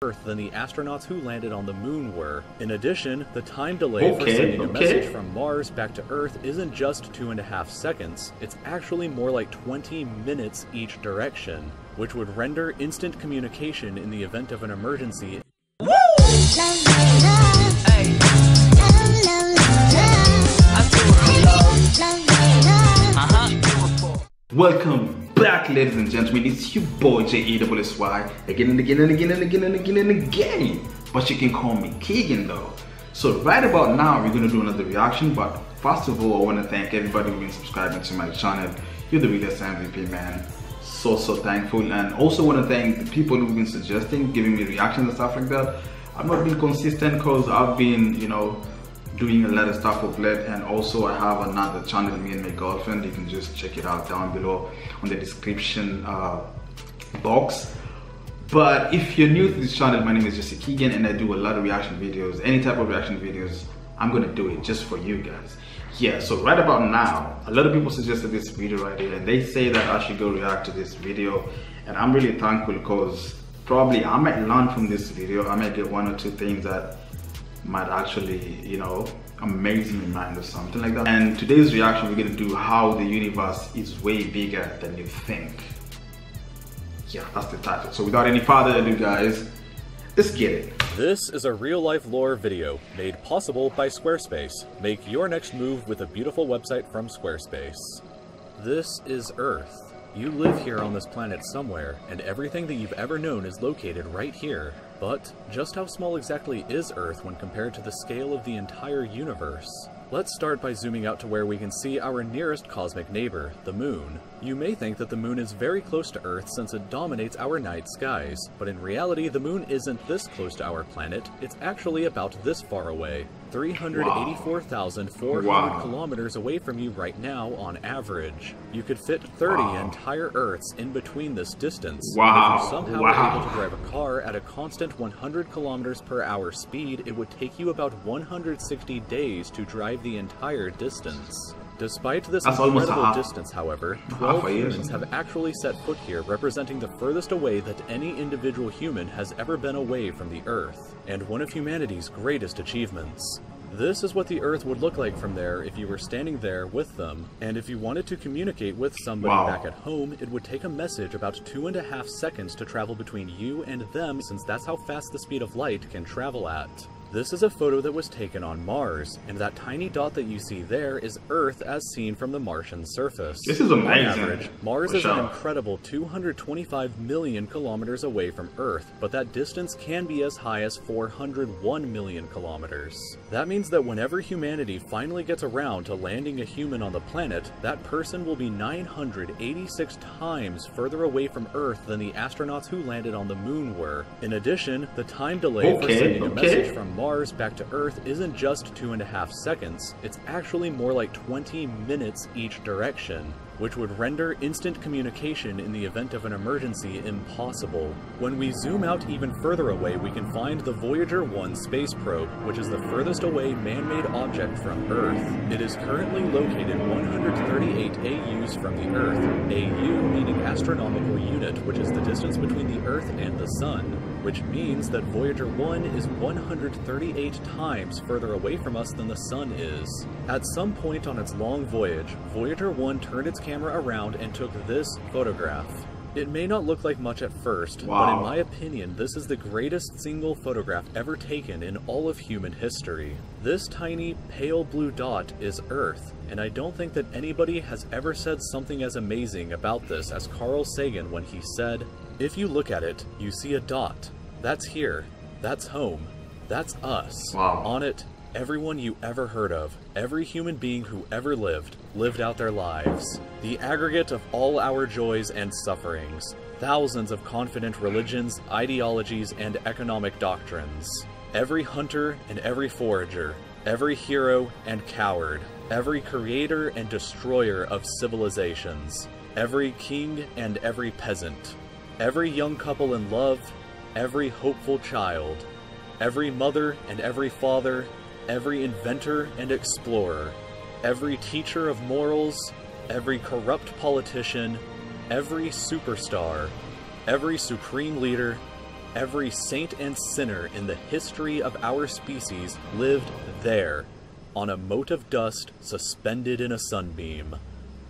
Earth than the astronauts who landed on the moon were. In addition, the time delay for sending a message from Mars back to Earth isn't just 2.5 seconds, it's actually more like 20 minutes each direction, which would render instant communication in the event of an emergency. Welcome back, ladies and gentlemen. It's your boy JESSY again and again and again and again and again and again. But you can call me Kigen though. So right about now we're gonna do another reaction. But first of all, I want to thank everybody who's been subscribing to my channel. You're the realest MVP, man. So thankful, and also want to thank the people who've been suggesting, giving me reactions and stuff like that. I've not been consistent because I've been, you know, doing a lot of stuff of late, and also I have another channel, me and my girlfriend. You can just check it out down below on the description box. But if you're new to this channel, my name is JESSYKIGEN and I do a lot of reaction videos. Any type of reaction videos, I'm gonna do it just for you guys. Yeah, so right about now, a lot of people suggested this video right here, and they say that I should go react to this video, and I'm really thankful because probably I might learn from this video. I might get one or two things that might actually, you know, amaze my mind or something like that. And today's reaction, we're gonna do how the universe is way bigger than you think. Yeah, that's the title. So without any further ado, guys, let's get it. This is a real-life lore video made possible by Squarespace. Make your next move with a beautiful website from Squarespace. This is Earth. You live here on this planet somewhere, and everything that you've ever known is located right here. But just how small exactly is Earth when compared to the scale of the entire universe? Let's start by zooming out to where we can see our nearest cosmic neighbor, the Moon. You may think that the Moon is very close to Earth since it dominates our night skies, but in reality the Moon isn't this close to our planet, it's actually about this far away. 384,400 kilometers away from you right now on average. You could fit 30 entire Earths in between this distance. If you somehow were able to drive a car at a constant 100 kilometers per hour speed, it would take you about 160 days to drive the entire distance. Despite this incredible distance, however, 12 humans have actually set foot here, representing the furthest away that any individual human has ever been away from the Earth, and one of humanity's greatest achievements. This is what the Earth would look like from there if you were standing there with them, and if you wanted to communicate with somebody back at home, it would take a message about 2.5 seconds to travel between you and them, since that's how fast the speed of light can travel at. This is a photo that was taken on Mars, and that tiny dot that you see there is Earth as seen from the Martian surface. This is amazing. On average, Mars is an incredible 225 million kilometers away from Earth, but that distance can be as high as 401 million kilometers. That means that whenever humanity finally gets around to landing a human on the planet, that person will be 986 times further away from Earth than the astronauts who landed on the moon were. In addition, the time delay for sending a message from Mars back to Earth isn't just 2.5 seconds, it's actually more like 20 minutes each direction, which would render instant communication in the event of an emergency impossible. When we zoom out even further away, we can find the Voyager 1 space probe, which is the furthest away man-made object from Earth. It is currently located 138 AUs from the Earth, AU meaning astronomical unit, which is the distance between the Earth and the Sun, which means that Voyager 1 is 138 times further away from us than the Sun is. At some point on its long voyage, Voyager 1 turned its camera around and took this photograph. It may not look like much at first, but in my opinion, this is the greatest single photograph ever taken in all of human history. This tiny, pale blue dot is Earth, and I don't think that anybody has ever said something as amazing about this as Carl Sagan when he said, "If you look at it, you see a dot. That's here. That's home. That's us. On it, everyone you ever heard of, every human being who ever lived out their lives. The aggregate of all our joys and sufferings. Thousands of confident religions, ideologies, and economic doctrines. Every hunter and every forager. Every hero and coward. Every creator and destroyer of civilizations. Every king and every peasant. Every young couple in love. Every hopeful child. Every mother and every father. Every inventor and explorer, every teacher of morals, every corrupt politician, every superstar, every supreme leader, Every saint and sinner in the history of our species lived there, on a mote of dust suspended in a sunbeam.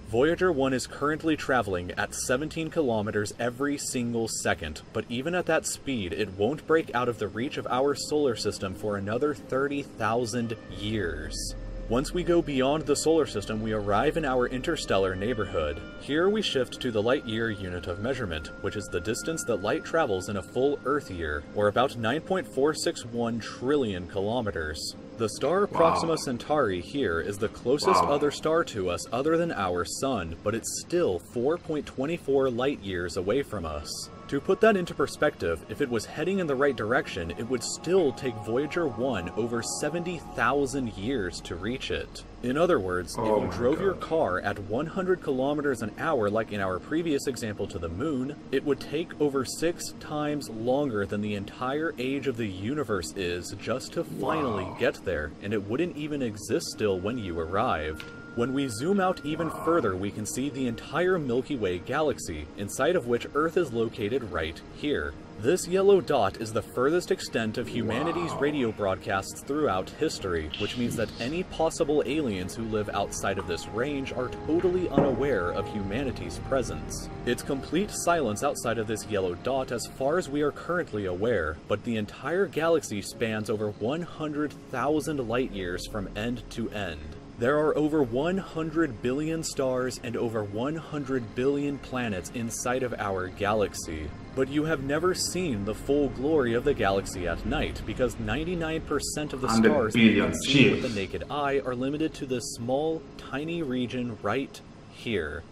Voyager 1 is currently traveling at 17 kilometers every single second, but even at that speed, it won't break out of the reach of our solar system for another 30,000 years. Once we go beyond the solar system, we arrive in our interstellar neighborhood. Here we shift to the light-year unit of measurement, which is the distance that light travels in a full Earth year, or about 9.461 trillion kilometers. The star Proxima Centauri here is the closest other star to us other than our Sun, but it's still 4.24 light-years away from us. To put that into perspective, if it was heading in the right direction, it would still take Voyager 1 over 70,000 years to reach it. In other words, if you drove your car at 100 kilometers an hour like in our previous example to the moon, it would take over 6 times longer than the entire age of the universe is just to finally get there, and it wouldn't even exist still when you arrived. When we zoom out even further, we can see the entire Milky Way galaxy, inside of which Earth is located right here. This yellow dot is the furthest extent of humanity's radio broadcasts throughout history, which means that any possible aliens who live outside of this range are totally unaware of humanity's presence. It's complete silence outside of this yellow dot as far as we are currently aware, but the entire galaxy spans over 100,000 light-years from end to end. There are over 100 billion stars and over 100 billion planets inside of our galaxy. But you have never seen the full glory of the galaxy at night, because 99% of the stars that you can see with the naked eye are limited to this small, tiny region right here.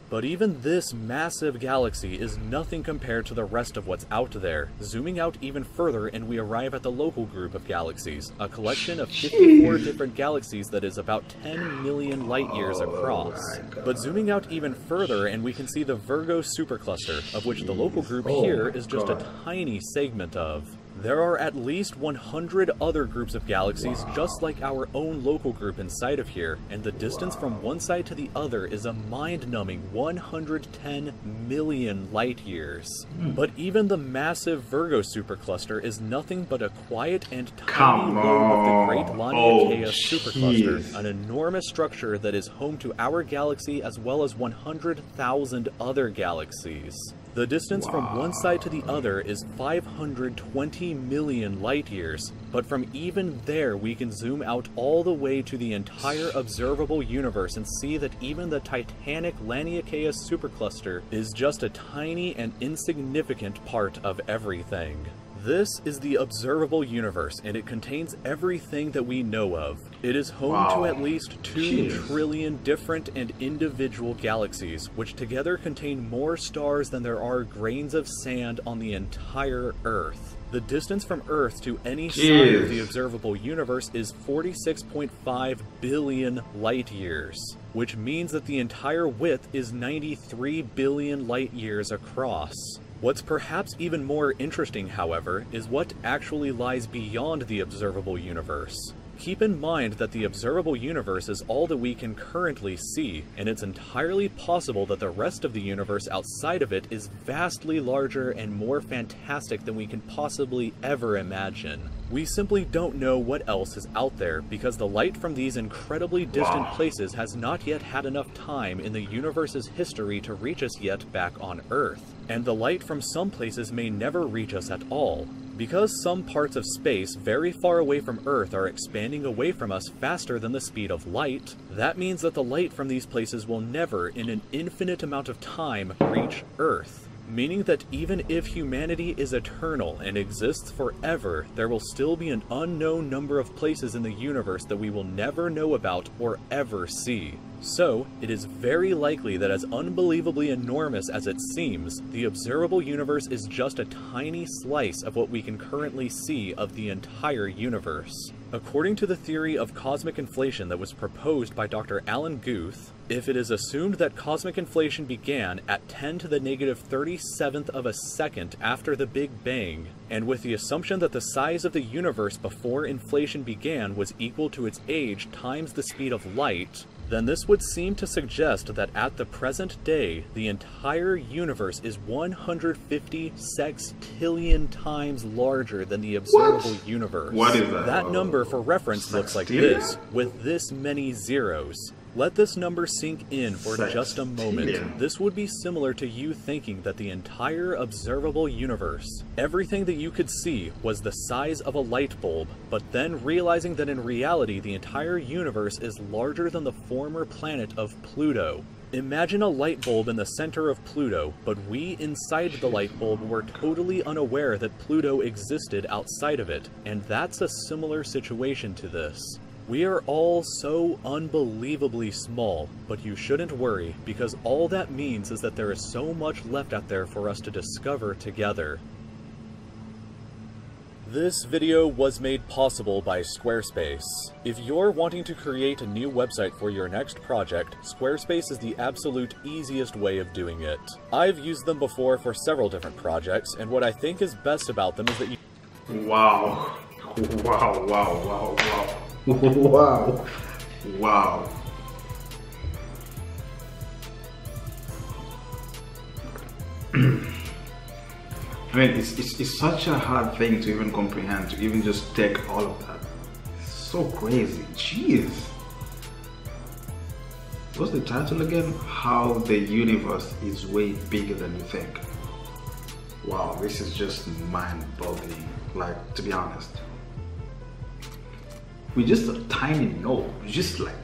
But even this massive galaxy is nothing compared to the rest of what's out there. Zooming out even further and we arrive at the local group of galaxies, a collection of 54 different galaxies that is about 10 million light-years across. But zooming out even further and we can see the Virgo supercluster, of which the local group here is just a tiny segment of. There are at least 100 other groups of galaxies just like our own local group inside of here, and the distance from one side to the other is a mind-numbing 110 million light-years. But even the massive Virgo supercluster is nothing but a quiet and tiny lobe of the great rēÄakSH supercluster, an enormous structure that is home to our galaxy as well as 100,000 other galaxies. The distance from one side to the other is 520 million light-years, but from even there we can zoom out all the way to the entire observable universe and see that even the titanic rēÄakSH supercluster is just a tiny and insignificant part of everything. This is the observable universe, and it contains everything that we know of. It is home to at least 2 trillion different and individual galaxies, which together contain more stars than there are grains of sand on the entire Earth. The distance from Earth to any side of the observable universe is 46.5 billion light-years, which means that the entire width is 93 billion light-years across. What's perhaps even more interesting, however, is what actually lies beyond the observable universe. Keep in mind that the observable universe is all that we can currently see, and it's entirely possible that the rest of the universe outside of it is vastly larger and more fantastic than we can possibly ever imagine. We simply don't know what else is out there, because the light from these incredibly distant places has not yet had enough time in the universe's history to reach us yet back on Earth. And the light from some places may never reach us at all. Because some parts of space very far away from Earth are expanding away from us faster than the speed of light, that means that the light from these places will never, in an infinite amount of time, reach Earth. Meaning that even if humanity is eternal and exists forever, there will still be an unknown number of places in the universe that we will never know about or ever see. So, it is very likely that as unbelievably enormous as it seems, the observable universe is just a tiny slice of what we can currently see of the entire universe. According to the theory of cosmic inflation that was proposed by Dr. Alan Guth, if it is assumed that cosmic inflation began at 10 to the negative 37th of a second after the Big Bang, and with the assumption that the size of the universe before inflation began was equal to its age times the speed of light, then this would seem to suggest that at the present day, the entire universe is 150 sextillion times larger than the observable universe. What is that? That number for reference looks like this, with this many zeros. Let this number sink in for just a moment. This would be similar to you thinking that the entire observable universe, everything that you could see, was the size of a light bulb, but then realizing that in reality the entire universe is larger than the former planet of Pluto. Imagine a light bulb in the center of Pluto, but we inside the light bulb were totally unaware that Pluto existed outside of it, and that's a similar situation to this. We are all so unbelievably small, but you shouldn't worry, because all that means is that there is so much left out there for us to discover together. This video was made possible by Squarespace. If you're wanting to create a new website for your next project, Squarespace is the absolute easiest way of doing it. I've used them before for several different projects, and what I think is best about them is that you— Wow. Wow, wow, wow, wow. Wow. Wow. I mean, it's such a hard thing to even comprehend, to even just take all of that. It's so crazy. Jeez. What's the title again? How the universe is way bigger than you think. Wow, this is just mind-boggling, like, to be honest. We're just a tiny node, just like,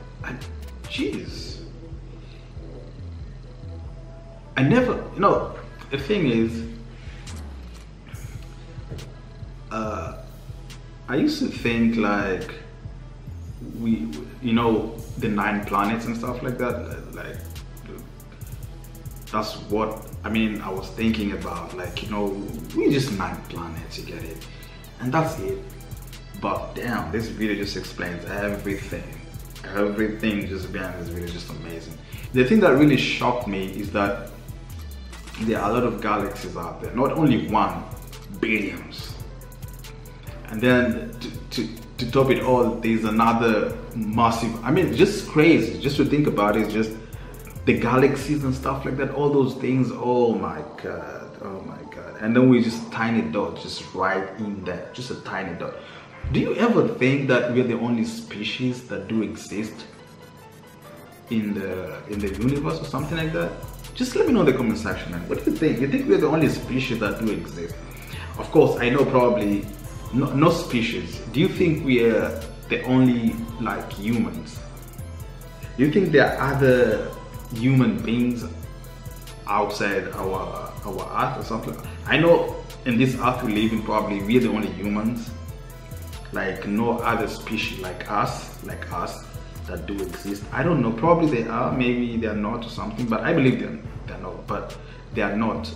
jeez. I never, you know, the thing is, I used to think like, you know, the 9 planets and stuff like that, like, that's what, I mean, I was thinking about, like, you know, we just 9 planets, you get it, and that's it. But damn, this video just explains everything. Everything just behind this video is just amazing. The thing that really shocked me is that there are a lot of galaxies out there. Not only one, billions. And then to top it all, there's another massive, I mean, just crazy. Just to think about it, just the galaxies and stuff like that, all those things, oh my God, oh my God. And then we just tiny dot, just right in there, just a tiny dot. Do you ever think that we're the only species that do exist in the universe or something like that? Just let me know in the comment section, man. What do you think? You think we're the only species that do exist? Of course, I know probably no species. Do you think we are the only, like, humans? Do you think there are other human beings outside our Earth or something? I know in this Earth we live in, probably we're the only humans. Like, no other species like us that do exist. I don't know, probably they are, maybe they are not or something, but I believe they're not, but they are not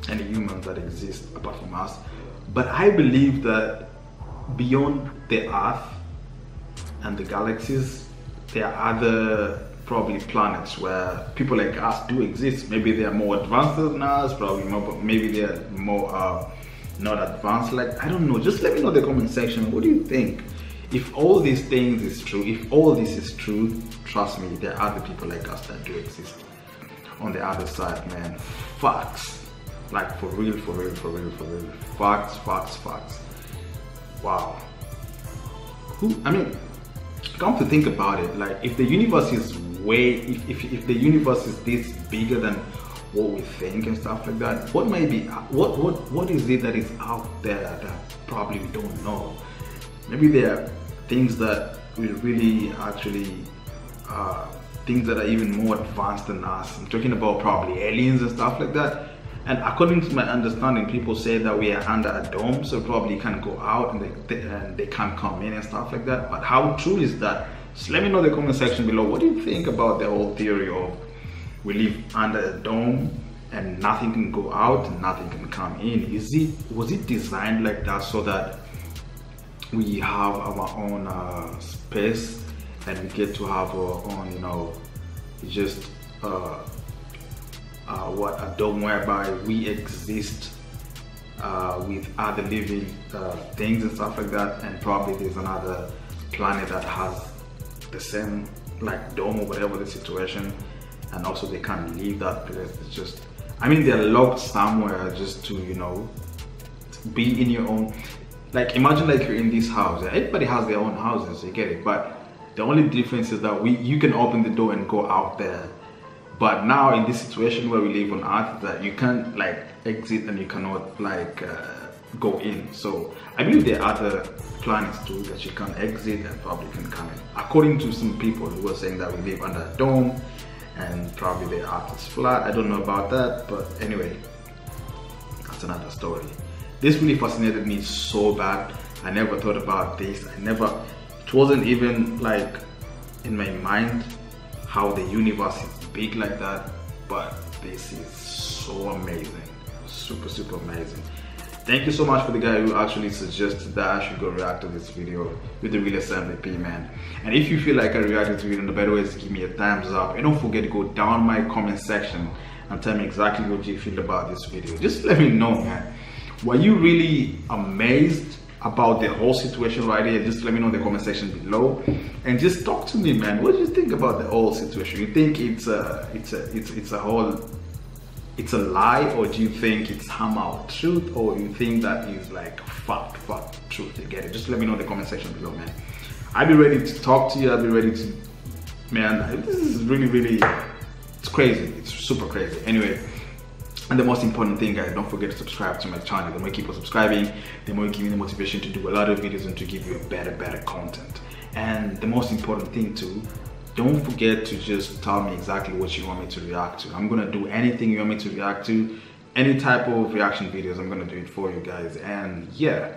any humans that exist apart from us. But I believe that beyond the Earth and the galaxies, there are other probably planets where people like us do exist. Maybe they are more advanced than us, probably more, but maybe they are more not advanced, like, I don't know. Just let me know in the comment section, what do you think? If all these things is true, if all this is true, trust me, there are other people like us that do exist on the other side, man. Facts, like, for real, for real, for real, for real. Facts, facts, facts. Wow. I mean, come to think about it, like, if the universe is way, if the universe is this bigger than what we think and stuff like that, what may be, what is it that is out there that probably we don't know? Maybe there are things that we really actually things that are even more advanced than us. I'm talking about probably aliens and stuff like that. And according to my understanding, people say that we are under a dome, so probably can't go out and they can't come in and stuff like that. But how true is that? Just let me know in the comment section below. What do you think about the whole theory of we live under a dome and nothing can go out and nothing can come in? Was it designed like that so that we have our own space and we get to have our own, you know, just a dome whereby we exist with other living things and stuff like that, and probably there's another planet that has the same like dome or whatever the situation, and also they can't leave that place. It's just, I mean, they're locked somewhere just to, you know, be in your own. Like imagine like you're in this house. Everybody has their own houses, you get it, but the only difference is that you can open the door and go out there. But now in this situation where we live on Earth, that you can't like exit and you cannot like go in. So I believe there are other planets too that you can exit and probably can come in. According to some people who were saying that we live under a dome and probably the Earth is flat. I don't know about that, but anyway, that's another story. This really fascinated me so bad. I never thought about this. It wasn't even like in my mind how the universe is big like that, but this is so amazing. Super, super amazing. Thank you so much for the guy who actually suggested that I should go react to this video with the real assembly P, man. And if you feel like I reacted to it in the better ways, give me a thumbs up. And don't forget to go down my comment section and tell me exactly what you feel about this video. Just let me know, man. Were you really amazed about the whole situation right here? Just let me know in the comment section below, and just talk to me, man. What do you think about the whole situation? You think it's a lie, or do you think it's somehow truth, or you think that is like fact truth? You get it? Just let me know in the comment section below, man. I'll be ready to talk to you. I'll be ready to, man. This is really, it's crazy. It's super crazy. Anyway. And the most important thing, guys, don't forget to subscribe to my channel. The more you keep on subscribing, the more you give me the motivation to do a lot of videos and to give you better content. And the most important thing too, don't forget to just tell me exactly what you want me to react to. I'm gonna do anything you want me to react to, any type of reaction videos, I'm gonna do it for you guys. And yeah,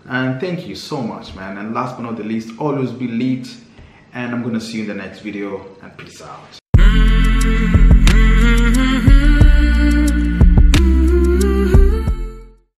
and thank you so much, man. And last but not the least, always be lit. And I'm gonna see you in the next video, and peace out.